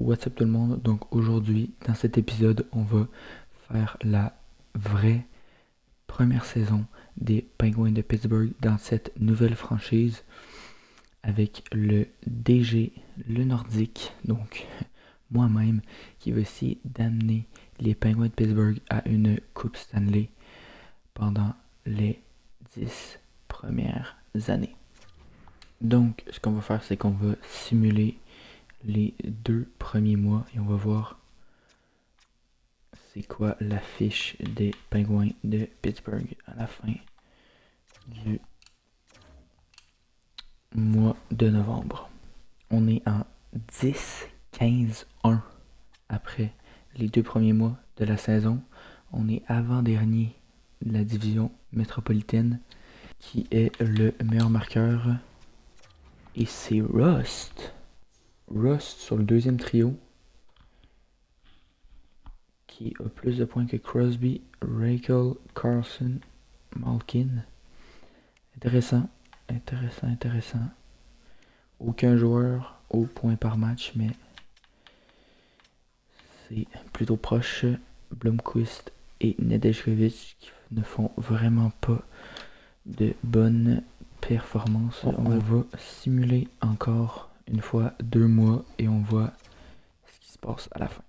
what's up tout le monde? Donc aujourd'hui, dans cet épisode, on va faire la vraie première saison des Penguins de Pittsburgh dans cette nouvelle franchise avec le DG, le Nordique, donc moi-même, qui va essayer d'amener les Penguins de Pittsburgh à une Coupe Stanley pendant les 10 premières années. Donc, ce qu'on va faire, c'est qu'on va simuler les 2 premiers mois et on va voir c'est quoi la fiche des Penguins de Pittsburgh à la fin du mois de novembre. On est en 10-15-1 après les 2 premiers mois de la saison. On est avant-dernier de la division métropolitaine qui est le meilleur marqueur et c'est Rust. Rust sur le deuxième trio qui a plus de points que Crosby, Reichel, Carlson, Malkin. Intéressant. Aucun joueur au point par match, mais c'est plutôt proche. Blomqvist et Nedeljkovic qui ne font vraiment pas de bonnes performances. On va simuler encore une fois 2 mois et on voit ce qui se passe à la fin.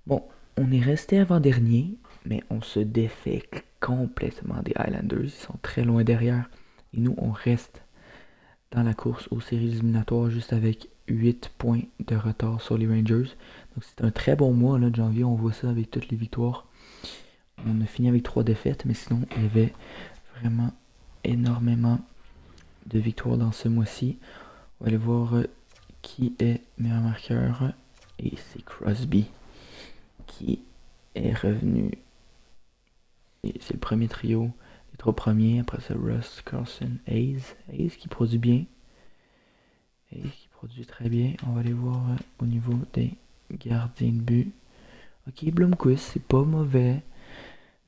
Bon, on est resté avant-dernier, mais on se défait complètement des Highlanders. Ils sont très loin derrière. Et nous, on reste dans la course aux séries éliminatoires juste avec 8 points de retard sur les Rangers. Donc c'est un très bon mois là, de janvier. On voit ça avec toutes les victoires. On a fini avec 3 défaites, mais sinon, il y avait vraiment énormément de victoires dans ce mois-ci. On va aller voir qui est meilleur marqueur. Et c'est Crosby qui est revenu. Et c'est le premier trio, les 3 premiers. Après ça, Rust, Carlson, Hayes. Hayes qui produit bien. Hayes qui produit très bien. On va aller voir au niveau des gardiens de but. Ok, Blomqvist, c'est pas mauvais.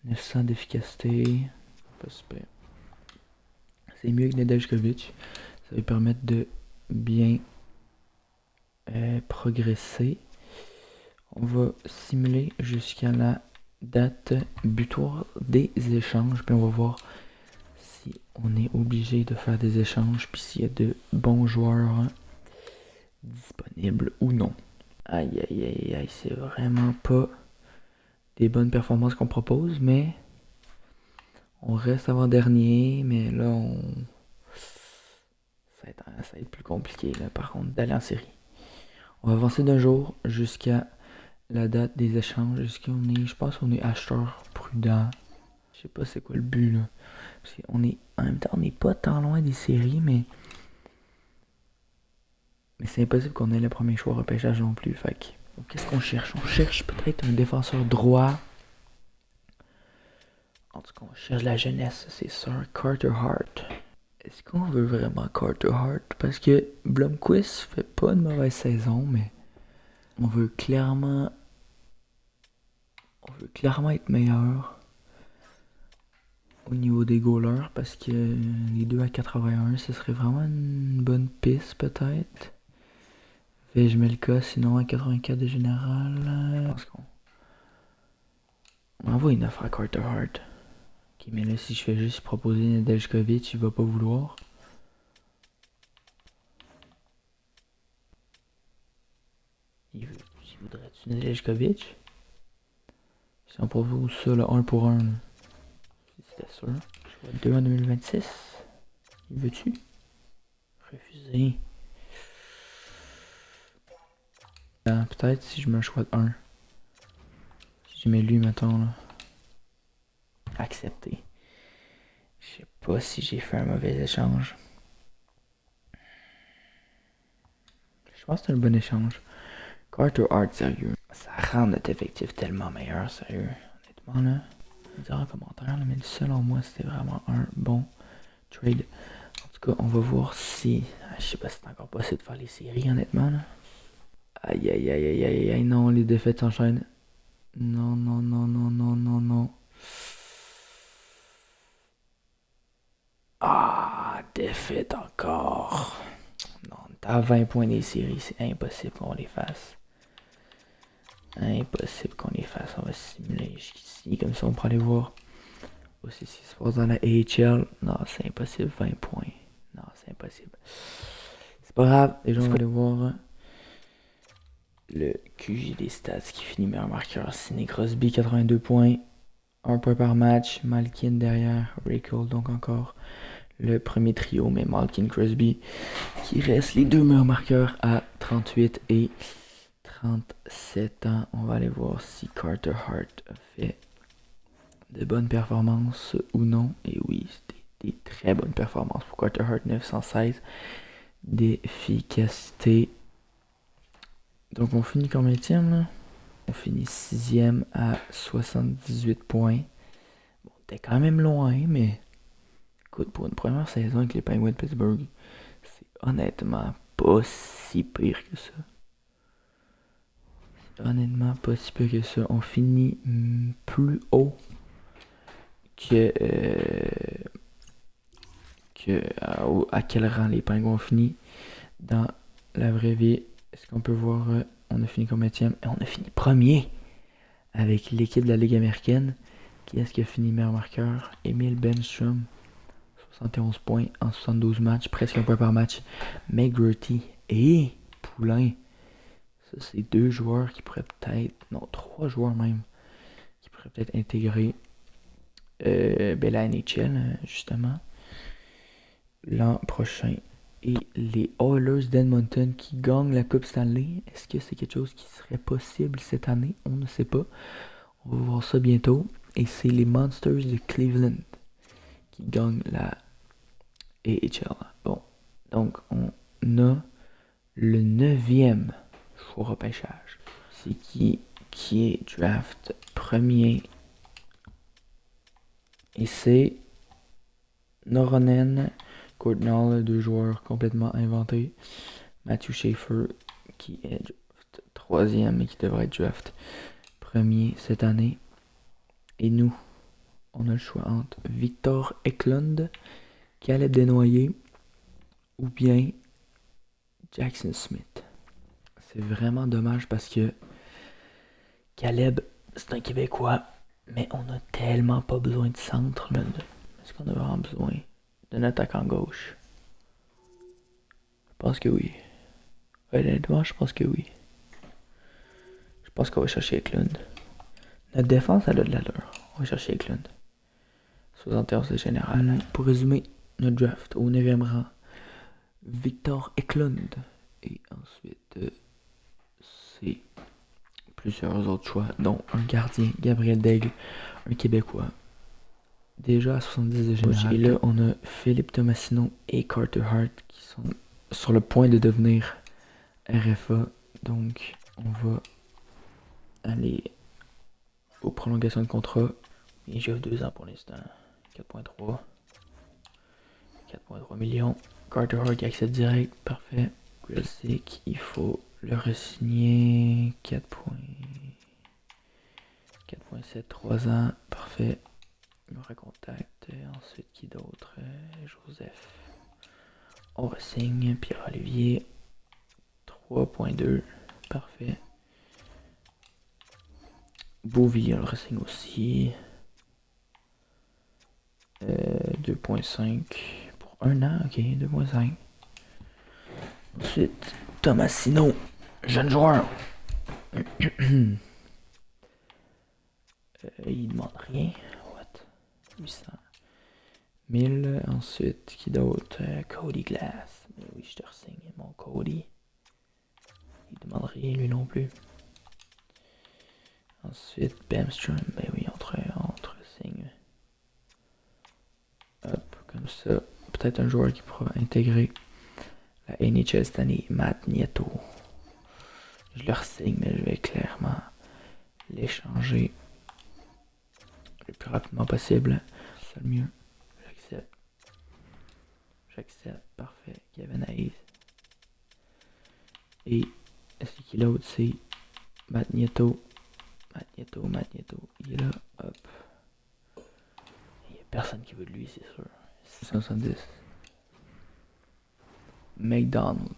900 d'efficacité. Pas super. C'est mieux que Nedeljkovic. Ça va permettre de bien progresser. On va simuler jusqu'à la date butoir des échanges. Puis on va voir si on est obligé de faire des échanges. Puis s'il y a de bons joueurs disponibles ou non. Aïe, c'est vraiment pas des bonnes performances qu'on propose. Mais on reste avant-dernier. Mais là, ça va être plus compliqué là, par contre d'aller en série. On va avancer d'un jour jusqu'à la date des échanges. Je pense qu'on est acheteur prudent. Je sais pas c'est quoi le but là. Parce qu'on est, en même temps, on n'est pas tant loin des séries, mais c'est impossible qu'on ait le premier choix au repêchage non plus. Fait que, qu'est-ce qu'on cherche? On cherche peut-être un défenseur droit. En tout cas, on cherche la jeunesse, c'est sûr. Carter Hart. Est-ce qu'on veut vraiment Carter Hart? Parce que Blomqvist fait pas une mauvaise saison, mais on veut clairement être meilleur au niveau des goalers parce que les 2 à 81, ce serait vraiment une bonne piste peut-être. Je mets le cas, sinon à 84 de général, je pense qu'on envoie une offre à Carter Hart. Ok, mais là si je fais juste proposer Nedeljkovic, il va pas vouloir. Il voudrait-tu Nedeljkovic? Si on propose ça, le 1 pour 1, c'était sûr. Je vois 2 en 2026. Il veut-tu? Refusé. Peut-être si je mets un choix de 1. Si je mets lui, mettons, là. Accepté. Je sais pas si j'ai fait un mauvais échange. Je pense que c'est un bon échange. Carter Hart, sérieux. Ça rend notre effectif tellement meilleur, sérieux. Honnêtement, là. Dire en commentaire, là, mais selon moi, c'était vraiment un bon trade. En tout cas, on va voir si. Je sais pas si c'est encore possible de faire les séries, honnêtement, là. Aïe, non, les défaites s'enchaînent. Non. Ah, défaite encore. Non, t'as 20 points des séries, c'est impossible qu'on les fasse. Impossible qu'on les fasse. On va simuler jusqu'ici. Comme ça, on pourra aller voir aussi ce qui se passe dans la AHL. Non, c'est impossible. 20 points. Non, c'est impossible. C'est pas grave. Déjà, on va aller voir le QG des stats qui finit meilleur marqueur. Sidney Crosby, 82 points. 1 point par match. Malkin derrière. Ray Cole, donc encore le premier trio. Mais Malkin, Crosby qui reste les deux meilleurs marqueurs à 38 et 37 ans. On va aller voir si Carter Hart a fait de bonnes performances ou non. Et oui, c'était des très bonnes performances pour Carter Hart. 916 d'efficacité. Donc on finit combien là? On finit 6e à 78 points. Bon, t'es quand même loin, mais écoute, pour une première saison avec les Penguins de Pittsburgh, c'est honnêtement pas si pire que ça. Honnêtement, pas si peu que ça. On finit plus haut que à quel rang les Pingouins ont fini dans la vraie vie. Est-ce qu'on peut voir on a fini combienième? Et on a fini premier avec l'équipe de la Ligue américaine. Qui est-ce qui a fini meilleur marqueur? Emil Bemstrom, 71 points en 72 matchs, presque un point par match. McGrady et Poulain. Ça, c'est deux joueurs qui pourraient peut-être, non, trois joueurs même, qui pourraient peut-être intégrer la NHL, justement, l'an prochain. Et les Oilers d'Edmonton qui gagnent la Coupe Stanley, est-ce que c'est quelque chose qui serait possible cette année? On ne sait pas. On va voir ça bientôt. Et c'est les Monsters de Cleveland qui gagnent la AHL. Bon, donc on a le 9e choix repêchage. C'est qui est draft premier. Et c'est Noronen, Courtnall, deux joueurs complètement inventés. Matthew Schaefer qui est draft 3e et qui devrait être draft premier cette année. Et nous, on a le choix entre Victor Eklund, Caleb Desnoyers ou bien Jackson Smith. C'est vraiment dommage parce que Caleb, c'est un Québécois, mais on a tellement pas besoin de centre. Là. Est-ce qu'on a vraiment besoin d'un attaquant gauche? Je pense que oui. Honnêtement, je pense que oui. Je pense qu'on va chercher Eklund. Notre défense, elle a de l'allure. On va chercher Eklund. 71 général. Pour résumer, notre draft au 9e rang, Victor Eklund. Et ensuite, c'est plusieurs autres choix, dont un gardien, Gabriel Daigle, un Québécois. Déjà à 70 de général. Et là, on a Philippe Tomasino et Carter Hart qui sont sur le point de devenir RFA. Donc, on va aller aux prolongations de contrat. Et j'ai 2 ans pour l'instant. 4,3 millions. Carter Hart qui accepte direct. Parfait. Grzelcyk, il faut le re-signer. 4,7, 3 ans. Parfait. On recontacte. Ensuite, qui d'autre? Joseph. On re-signe. Pierre-Olivier. 3,2. Parfait. Beauville, on le re-signe aussi. 2,5 pour 1 an. Ok, 2,5. Ensuite, Tomasino. Jeune joueur. Il demande rien. What? 800. 1000. Ensuite, qui d'autre? Cody Glass. Mais oui, je te re-signe mon Cody. Il demande rien lui non plus. Ensuite, Bemstrom. Ben oui, entre signe. Hop, comme ça. Peut-être un joueur qui pourra intégrer la NHL cette année, Matt Nieto. Je le re-signe, mais je vais clairement l'échanger le plus rapidement possible. C'est le mieux. J'accepte. Parfait. Kevin Hayes. Et c'est qui l'autre? C'est Matt Nieto. Il est là. Hop. Il n'y a personne qui veut de lui, c'est sûr. 670. McDonald.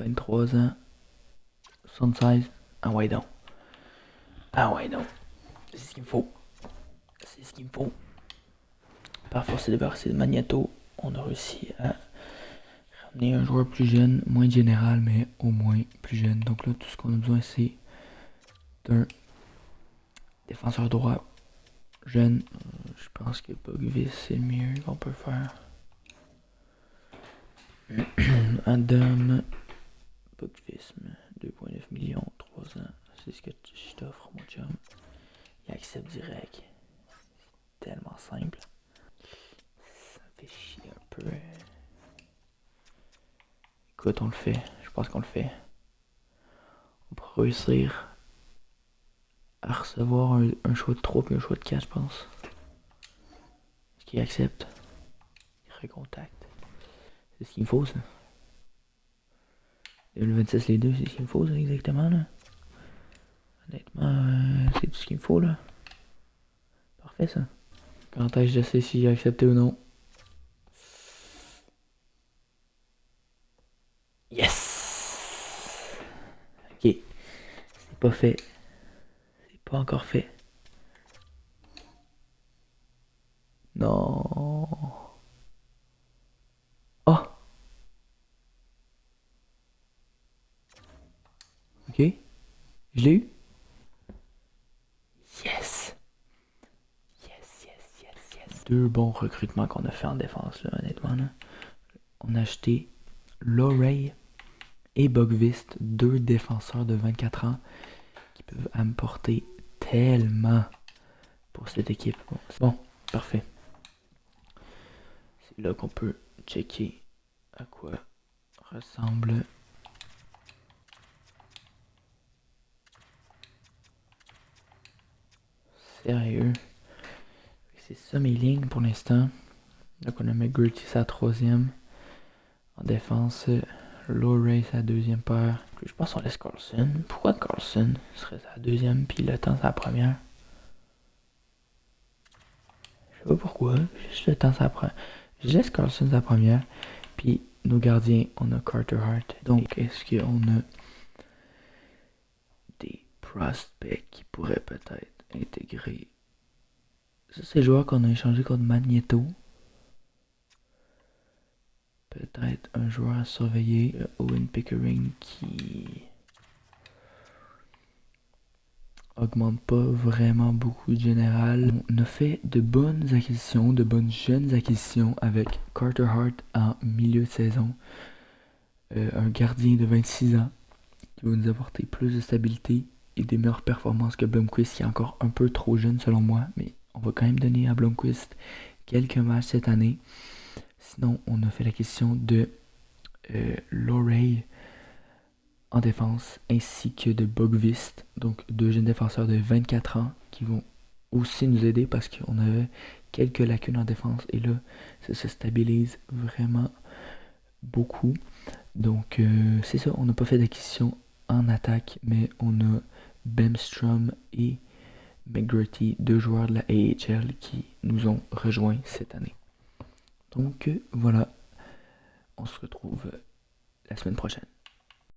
23 ans. 76. Ah ouais donc. Ah ouais donc. C'est ce qu'il me faut. C'est ce qu'il me faut. Par force de débarrasser de Magneto, on a réussi à ramener un joueur plus jeune, moins général, mais au moins plus jeune. Donc là, tout ce qu'on a besoin, c'est d'un défenseur droit jeune. Je pense que Bugvis, c'est le mieux qu'on peut faire. Adam Bugvisme, 2,9 millions, 3 ans. C'est ce que je t'offre, mon chum. Il accepte direct. C'est tellement simple. Ça me fait chier un peu. Écoute, on le fait. Je pense qu'on le fait. On pourrait réussir à recevoir un choix de 3 puis un choix de 4, je pense. Est-ce qu'il accepte? Il recontacte. C'est ce qu'il me faut, ça. 2026, les deux, c'est ce qu'il me faut, ça, exactement, là. Honnêtement, c'est tout ce qu'il me faut, là. Parfait, ça. Quand est-ce que je sais si j'ai accepté ou non? Yes! Ok. C'est pas fait. C'est pas encore fait. Non. Oh! Ok. Je l'ai eu? Yes! Yes, yes, yes, yes. Deux bons recrutements qu'on a fait en défense, là, honnêtement. Là. On a acheté Lorey et Bugvist, deux défenseurs de 24 ans qui peuvent apporter tellement pour cette équipe. Bon, parfait. C'est là qu'on peut checker à quoi ressemble. Sérieux. C'est ça mes lignes pour l'instant. Donc on a McGurty sa troisième. En défense, Lorey sa deuxième paire. Je pense qu'on laisse Carlson. Pourquoi Carlson serait sa deuxième puis le temps sa première? Je sais pas pourquoi. Juste le temps sa première. Je laisse Carlson sa première. Puis nos gardiens, on a Carter Hart. Donc est-ce qu'on a des prospects qui pourraient peut-être intégrer? Ça c'est le joueur qu'on a échangé contre Magneto. Peut-être un joueur à surveiller, Owen Pickering, qui augmente pas vraiment beaucoup de général. On a fait de bonnes acquisitions, de bonnes jeunes acquisitions avec Carter Hart en milieu de saison. Un gardien de 26 ans qui va nous apporter plus de stabilité et des meilleures performances que Blomqvist, qui est encore un peu trop jeune selon moi, mais on va quand même donner à Blomqvist quelques matchs cette année. Sinon, on a fait l'acquisition de Lorey en défense, ainsi que de Bugvist, donc deux jeunes défenseurs de 24 ans qui vont aussi nous aider parce qu'on avait quelques lacunes en défense et là, ça se stabilise vraiment beaucoup. Donc, c'est ça, on n'a pas fait d'acquisition en attaque, mais on a Bemstrom et McGurty, deux joueurs de la AHL qui nous ont rejoints cette année. Donc, voilà, on se retrouve la semaine prochaine.